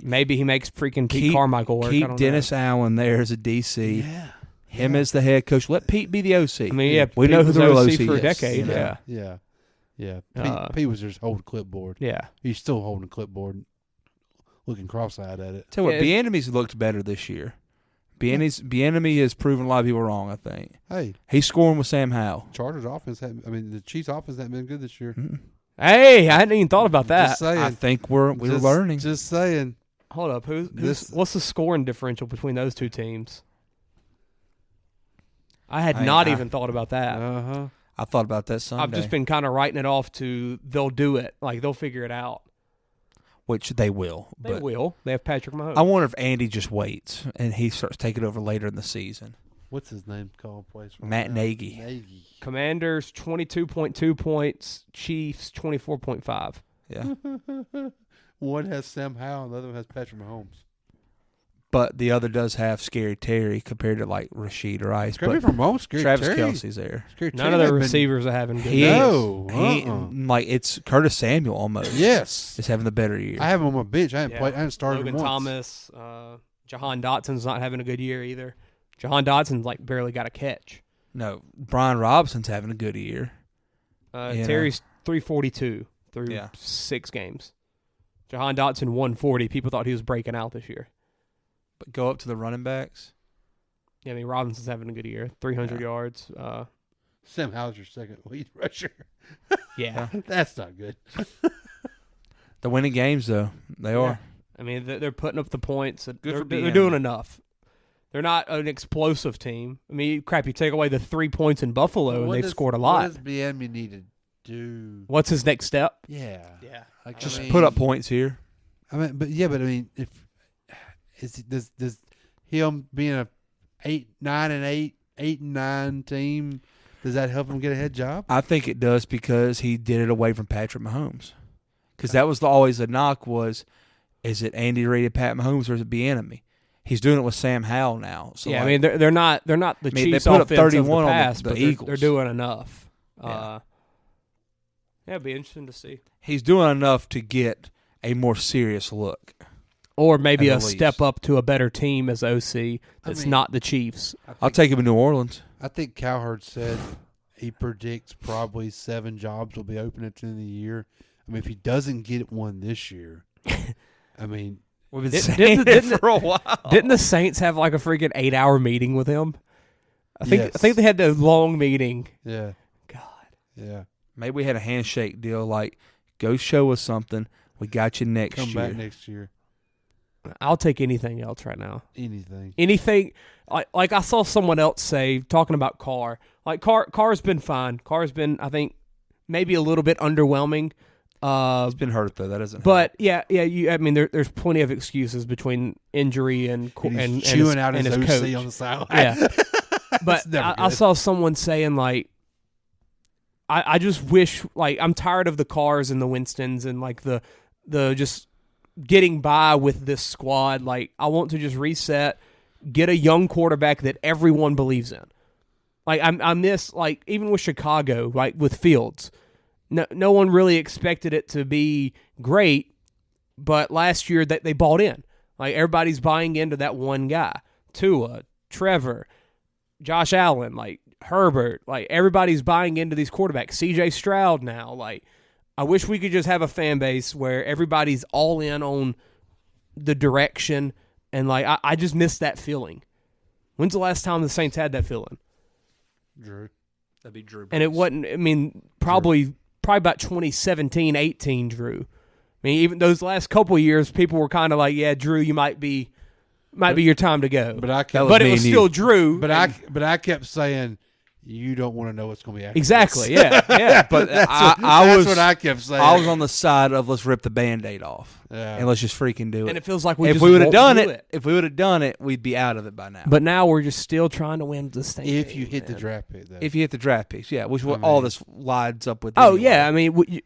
maybe he makes freaking Pete Carmichael work. Keep Dennis Allen there as a DC. Yeah. Him as the head coach. Let Pete be the OC. I mean, yeah, we Pete know who was the real OC OC for a is. decade. You know? Yeah. Pete was just holding a clipboard. Yeah. He's still holding a clipboard, looking cross-eyed at it. Tell you what, Bieniemy's looked better this year. Bieniemy has proven a lot of people wrong, I think. Hey. He's scoring with Sam Howell. The Chiefs' offense hasn't been good this year. Mm-hmm. Hey, I hadn't even thought about that. Just saying. I think we're learning. Just saying. Hold up, what's the scoring differential between those 2 teams? I had not even thought about that. Uh-huh. I thought about that Sunday. I've just been kind of writing it off to they'll do it. Like, they'll figure it out. Which they will. They will. They have Patrick Mahomes. I wonder if Andy just waits and he starts taking over later in the season. What's his name called? Matt Nagy. Commanders, 22.2 points. Chiefs, 24.5. Yeah. One has Sam Howell and the other one has Patrick Mahomes. But the other does have Scary Terry compared to like Rashid Rice. Scary Travis Kelce's there. None of the receivers are having good years. Like it's Curtis Samuel almost. Yes, is having the better year. I have him on my bench. I haven't started Logan him once. Thomas, Jahan Dotson's not having a good year either. Jahan Dotson's like barely got a catch. No, Brian Robinson's having a good year. Terry's 342 through 6 games. Jahan Dotson 140. People thought he was breaking out this year. But go up to the running backs. Yeah, I mean Robinson's having a good year. 300 yards. Sam Howell's your second lead rusher. Yeah, that's not good. They're winning games though. They are. I mean they're putting up the points. They're for doing enough. They're not an explosive team. I mean, crap, you take away the 3 points in Buffalo, and they've scored a lot. What does Bieniemy need to do? What's his next step? Yeah. Like, just put up points here. I mean, does him being a 8-9 team, does that help him get a head job? I think it does because he did it away from Patrick Mahomes. Because that was always the knock was, is it Andy Reid and Pat Mahomes or is it Bieniemy? He's doing it with Sam Howell now. So yeah, I mean they're not the Chiefs they put up offense 31 of the past, on the but Eagles. They're doing enough. Yeah. It'd be interesting to see. He's doing enough to get a more serious look. Or maybe a step up to a better team as OC that's not the Chiefs. I'll take him in New Orleans. I think Cowherd said he predicts probably 7 jobs will be open at the end of the year. I mean, if he doesn't get one this year, I mean, we've been saying it for a while. Didn't the Saints have like a freaking 8-hour meeting with him? I think they had the long meeting. Yeah. God. Yeah. Maybe we had a handshake deal like, go show us something. We got you next year. Come back next year. I'll take anything else right now. Anything. Like I saw someone else say, talking about Carr. Like Carr's been fine. Carr's been, I think, maybe a little bit underwhelming. He's been hurt though. That doesn't. But help. I mean, there's plenty of excuses between injury and chewing out his OC coach on the sideline. Yeah. But I saw someone saying like, I just wish, like, I'm tired of the Carrs and the Winstons and like the just getting by with this squad. Like, I want to just reset, get a young quarterback that everyone believes in. Like I miss, like, even with Chicago, like with Fields, no one really expected it to be great, but last year that they bought in. Like, everybody's buying into that one guy. Tua, Trevor, Josh Allen, like Herbert, like everybody's buying into these quarterbacks. CJ Stroud now, like, I wish we could just have a fan base where everybody's all in on the direction And, like, I just miss that feeling. When's the last time the Saints had that feeling? Drew. That'd be Drew. And it wasn't, I mean, probably about 2017, 18, Drew. I mean, even those last couple of years, people were kind of like, yeah, Drew, you might be your time to go. But it was still Drew. But I kept saying, you don't want to know what's going to be after exactly. this. Yeah. But that's what I kept saying. I was on the side of let's rip the Band-Aid off and let's just freaking do it. And it feels like if we would have done it, if we would have done it, we'd be out of it by now. But now we're just still trying to win this thing. If you hit the draft pick, though. If you hit the draft picks, yeah, which all this lines up with. Oh anyway. yeah, I mean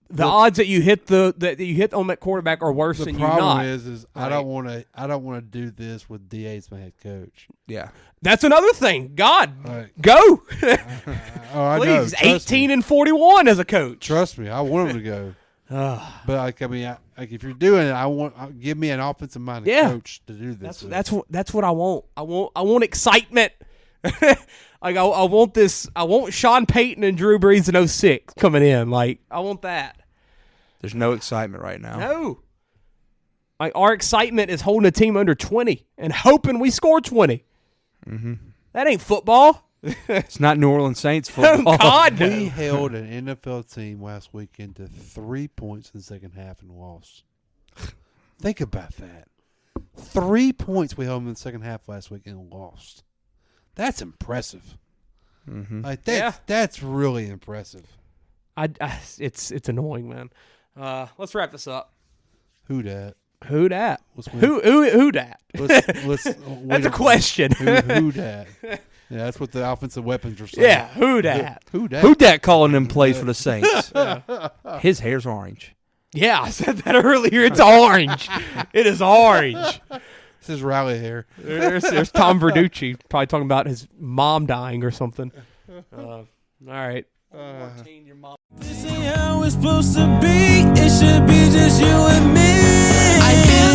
the odds that you hit on that quarterback are worse than you not. The problem is right? I don't want to do this with DA as my head coach. Yeah, that's another thing. God, go. I Please, know. 18-41 as a coach. Trust me, I want him to go. But if you're doing it, give me an offensive minded coach to do this. That's what I want. I want excitement. Like I want this. I want Sean Payton and Drew Brees in 06 coming in. Like I want that. There's no excitement right now. No. Like our excitement is holding a team under 20 and hoping we score 20. Mm-hmm. That ain't football. It's not New Orleans Saints football. Oh, God, no. We held an NFL team last weekend to 3 points in the second half and lost. Think about that. 3 points we held them in the second half last week and lost. That's impressive. Mm-hmm. Like that's really impressive. It's annoying, man. Let's wrap this up. Who dat? Who dat? Who dat? That's a question. Who dat? Yeah, that's what the offensive weapons are saying. Yeah, who dat? Who dat? Who dat calling them plays for the Saints? His hair's orange. Yeah, I said that earlier. It's orange. It is orange. This is Riley hair. There's Tom Verducci probably talking about his mom dying or something. All right. This ain't how it's supposed to be. It should be just you and me. I feel